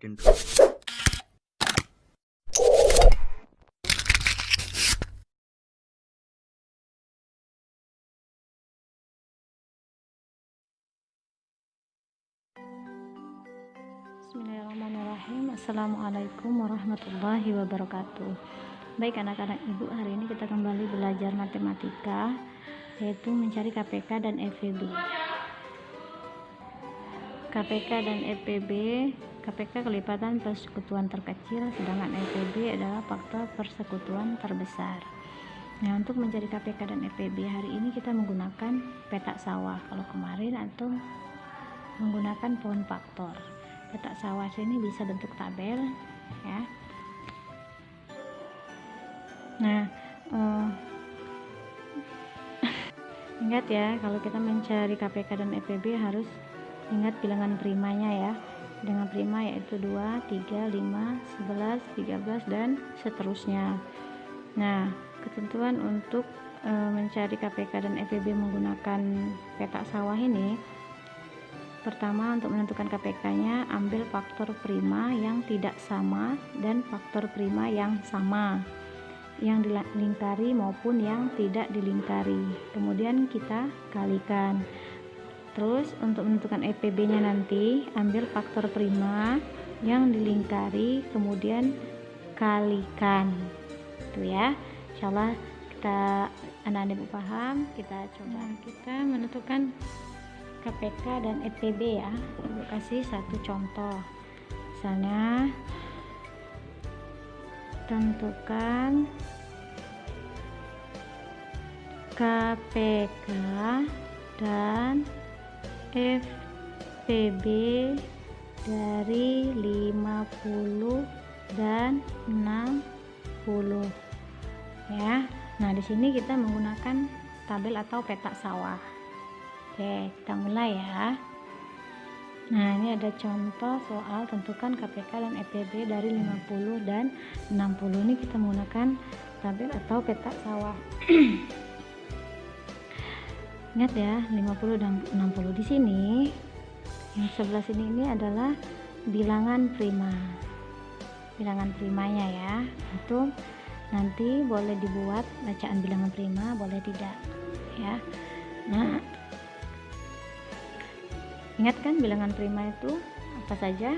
intro. Bismillahirrahmanirrahim. Assalamualaikum warahmatullahi wabarakatuh. Baik anak-anak ibu, hari ini kita kembali belajar matematika, yaitu mencari KPK dan EPB. KPK dan EPB, KPK kelipatan persekutuan terkecil, sedangkan EPB adalah faktor persekutuan terbesar. Nah, untuk mencari KPK dan EPB hari ini kita menggunakan petak sawah. Kalau kemarin atau menggunakan pohon faktor. Petak sawah ini bisa bentuk tabel, ya. Nah, ingat ya, kalau kita mencari KPK dan EPB harus ingat bilangan primanya ya. Dengan prima yaitu 2, 3, 5, 11, 13 dan seterusnya. Nah, ketentuan untuk mencari KPK dan EPB menggunakan petak sawah ini, pertama, untuk menentukan KPK-nya, ambil faktor prima yang tidak sama dan faktor prima yang sama, yang dilingkari maupun yang tidak dilingkari. Kemudian kita kalikan. Terus untuk menentukan EPB-nya nanti, ambil faktor prima yang dilingkari, kemudian kalikan. Itu ya. Insyaallah kita anak-anak ibu paham. Kita coba kita menentukan KPK dan EPB ya. Ibu kasih satu contoh. Misalnya, tentukan KPK dan EPB dari 50 dan 60 ya. Nah, di sini kita menggunakan tabel atau petak sawah. Oke, kita mulai ya. Nah, ini ada contoh soal tentukan KPK dan EPB dari 50 dan 60. Ini kita menggunakan tabel atau petak sawah. Ingat ya, 50 dan 60 di sini. Yang sebelah sini ini adalah bilangan prima. Bilangan primanya ya. Itu nanti boleh dibuat bacaan bilangan prima, boleh tidak ya. Nah, ingat kan bilangan prima itu apa saja?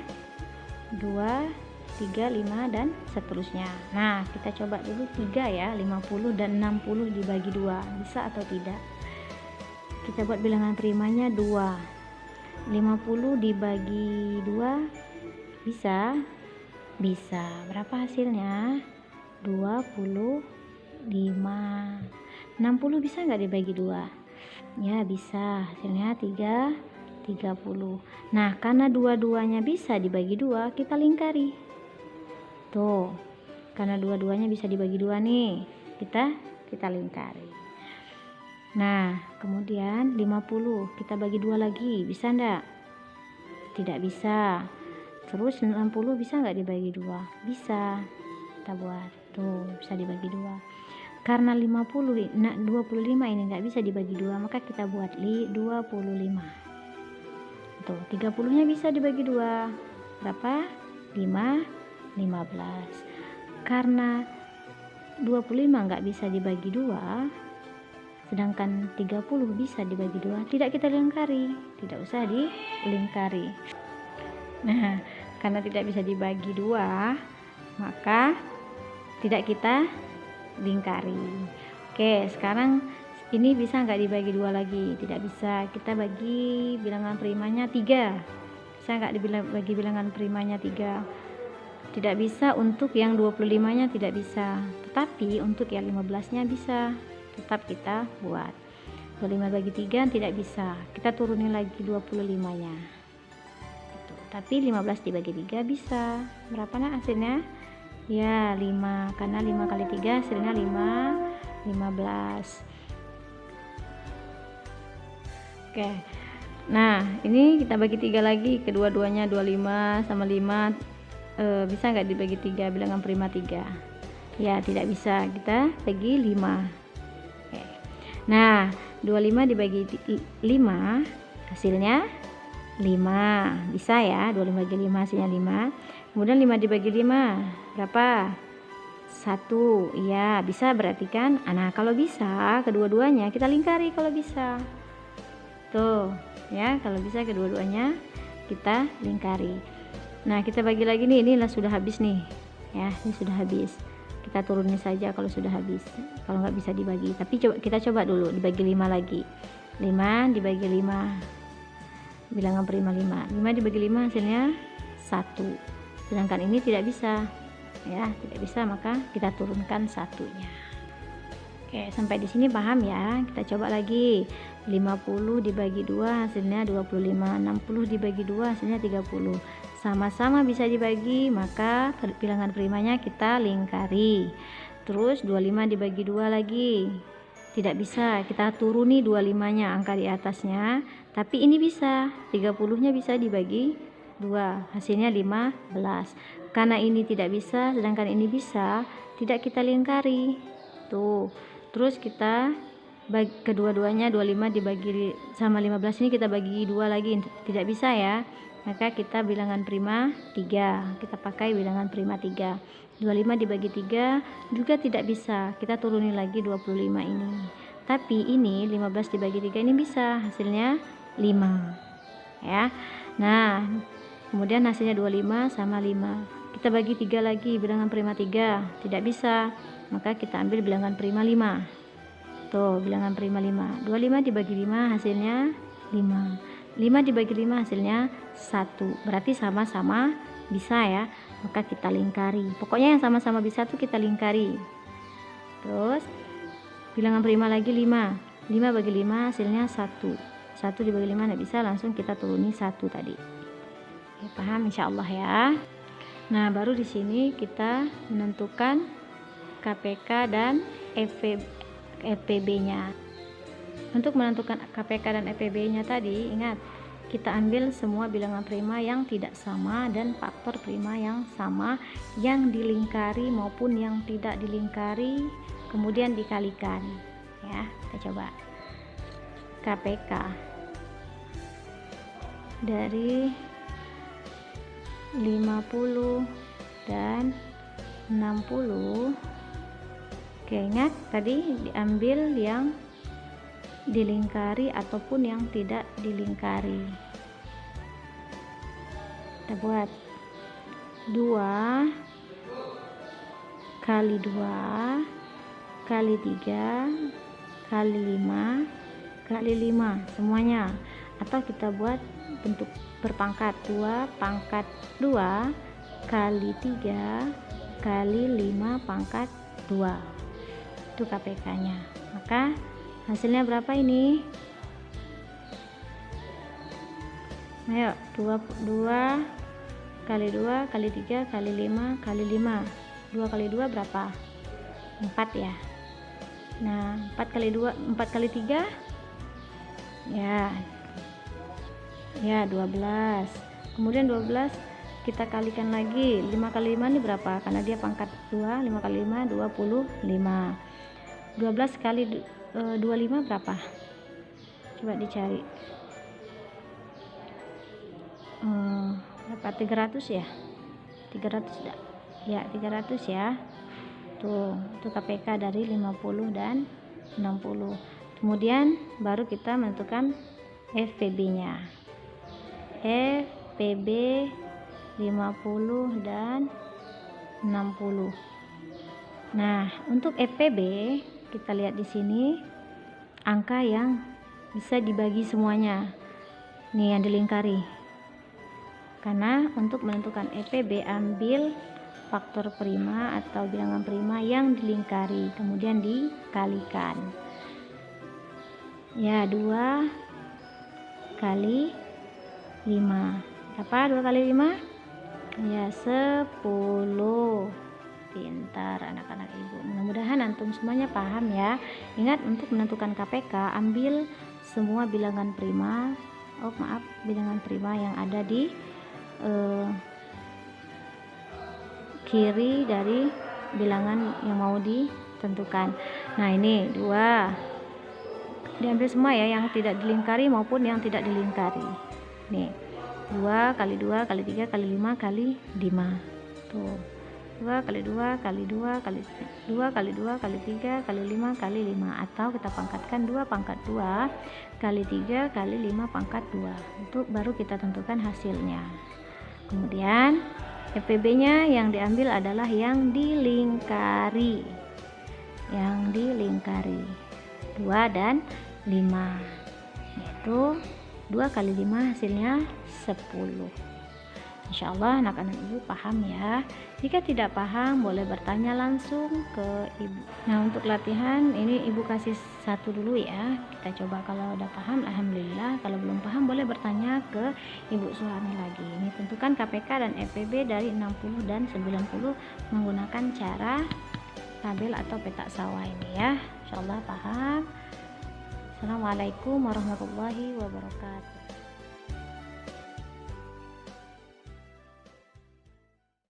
2, 3, 5 dan seterusnya. Nah, kita coba dulu 3 ya, 50 dan 60 dibagi 2. Bisa atau tidak? Kita buat bilangan primanya 2. 50 dibagi 2 bisa? Bisa. Berapa hasilnya? 25. 60 bisa nggak dibagi 2? Ya, bisa. Hasilnya 30. Nah, karena dua-duanya bisa dibagi 2, kita lingkari. Tuh, karena dua-duanya bisa dibagi 2 nih, kita lingkari. Nah, kemudian 50 kita bagi 2 lagi, bisa enggak? Tidak bisa. Terus 60 bisa enggak dibagi 2? Bisa. Kita buat. Tuh, bisa dibagi 2. Karena 25 ini enggak bisa dibagi 2, maka kita buat 25. Tuh, 30-nya bisa dibagi 2. Berapa? 5, 15. Karena 25 enggak bisa dibagi 2, sedangkan 30 bisa dibagi 2, tidak kita lingkari, tidak usah dilingkari. Nah, karena tidak bisa dibagi 2, maka tidak kita lingkari. Oke, sekarang ini bisa nggak dibagi 2 lagi? Tidak bisa. Kita bagi bilangan primanya 3. Bisa nggak dibagi bilangan primanya 3? Tidak bisa. Untuk yang 25-nya tidak bisa, tetapi untuk yang 15-nya bisa. Tetap kita buat. 25 bagi 3 tidak bisa, kita turunin lagi 25-nya gitu. Tapi 15 dibagi 3 bisa. Berapa nah hasilnya? Ya, 5. Karena 5 kali 3 hasilnya 15. Oke, nah ini kita bagi 3 lagi, kedua-duanya 25 sama 5. Bisa nggak dibagi 3 bilangan prima 3? Ya, tidak bisa. Kita bagi 5. Nah, 25 dibagi 5 hasilnya 5. Bisa ya, 25 bagi 5 hasilnya 5. Kemudian 5 dibagi 5 berapa? 1. Iya, bisa berarti kan? Nah, kalau bisa kedua-duanya kita lingkari kalau bisa. Tuh, ya, kalau bisa kedua-duanya kita lingkari. Nah, kita bagi lagi nih, inilah sudah habis nih. Ya, ini sudah habis. Kita turunin saja kalau sudah habis. Kalau nggak bisa dibagi, tapi kita coba dulu dibagi 5 lagi. 5 dibagi 5. Bilangan prima 5. 5 dibagi 5 hasilnya 1. Sedangkan ini tidak bisa. Ya, tidak bisa, maka kita turunkan satunya. Oke, sampai di sini paham ya? Kita coba lagi. 50 dibagi 2 hasilnya 25. 60 dibagi 2 hasilnya 30. Sama-sama bisa dibagi, maka bilangan primanya kita lingkari. Terus 25 dibagi 2 lagi. Tidak bisa, kita turuni 25-nya, angka di atasnya. Tapi ini bisa, 30-nya bisa dibagi 2, hasilnya 15. Karena ini tidak bisa, sedangkan ini bisa, tidak kita lingkari. Tuh, terus kita bagi kedua-duanya, 25 dibagi sama 15 ini kita bagi 2 lagi, tidak bisa ya. Maka kita bilangan prima 3, kita pakai bilangan prima 3. 25 dibagi 3 juga tidak bisa, kita turunin lagi 25 ini. Tapi ini 15 dibagi 3 ini bisa, hasilnya 5 ya. Nah, kemudian hasilnya 25 sama 5, kita bagi 3 lagi, bilangan prima 3, tidak bisa, maka kita ambil bilangan prima 5. Tuh, bilangan prima 5. 25 dibagi 5 hasilnya 5. 5 dibagi 5 hasilnya 1. Berarti sama-sama bisa ya, maka kita lingkari. Pokoknya yang sama-sama bisa tuh kita lingkari. Terus bilangan prima lagi 5. 5 bagi 5 hasilnya 1. 1 dibagi 5 nggak bisa, langsung kita turuni 1 tadi. Oke, paham insyaallah ya. Nah, baru di sini kita menentukan KPK dan EPB-nya. Untuk menentukan KPK dan EPB-nya tadi, ingat, kita ambil semua bilangan prima yang tidak sama dan faktor prima yang sama, yang dilingkari maupun yang tidak dilingkari, kemudian dikalikan. Ya, kita coba. KPK dari 50 dan 60. Oke, ingat tadi diambil yang dilingkari ataupun yang tidak dilingkari. Kita buat 2 kali 2 kali 3 kali 5 kali 5 semuanya, atau kita buat bentuk berpangkat, 2 pangkat 2 kali 3 kali 5 pangkat 2. Itu KPK nya. Maka hasilnya berapa ini? Ayo, 2 kali 2 kali 3 kali 5 kali 5. 2 kali 2 berapa? 4 ya. Nah, 4 kali 2, 4 kali 3 ya 12. Kemudian 12 kita kalikan lagi, 5 kali 5 ini berapa? Karena dia pangkat 2, 5 kali 5 25. 12 kali 25 berapa? Coba dicari. Berapa? 300 ya? 300 enggak? Ya, 300 ya. Tuh, itu KPK dari 50 dan 60. Kemudian baru kita menentukan FPB-nya. FPB 50 dan 60. Nah, untuk FPB kita lihat di sini angka yang bisa dibagi semuanya. Nih yang dilingkari. Karena untuk menentukan FPB ambil faktor prima atau bilangan prima yang dilingkari, kemudian dikalikan. Ya, 2 kali 5. Apa 2 kali 5? Ya, 10. Pintar anak-anak ibu. Mudah-mudahan antum semuanya paham ya. Ingat, untuk menentukan KPK ambil semua bilangan prima. Bilangan prima yang ada di kiri dari bilangan yang mau ditentukan. Nah, ini 2 diambil semua ya, yang tidak dilingkari maupun yang tidak dilingkari. Nih, 2 kali 2 kali 3 kali 5 kali 5. Tuh. 2 kali 2 kali 2 kali 2 kali 2 kali 3 kali 5 kali 5, atau kita pangkatkan 2 pangkat 2 kali 3 kali 5 pangkat 2. Itu baru kita tentukan hasilnya. Kemudian FPB-nya yang diambil adalah yang dilingkari. Yang dilingkari 2 dan 5. Yaitu 2 kali 5 hasilnya 10. Insya Allah anak-anak ibu paham ya. Jika tidak paham boleh bertanya langsung ke ibu. Nah, untuk latihan ini ibu kasih satu dulu ya. Kita coba, kalau udah paham alhamdulillah, kalau belum paham boleh bertanya ke ibu Suhani lagi. Ini tentukan KPK dan FPB dari 60 dan 90 menggunakan cara tabel atau peta sawah ini ya. Insya Allah paham. Assalamualaikum warahmatullahi wabarakatuh.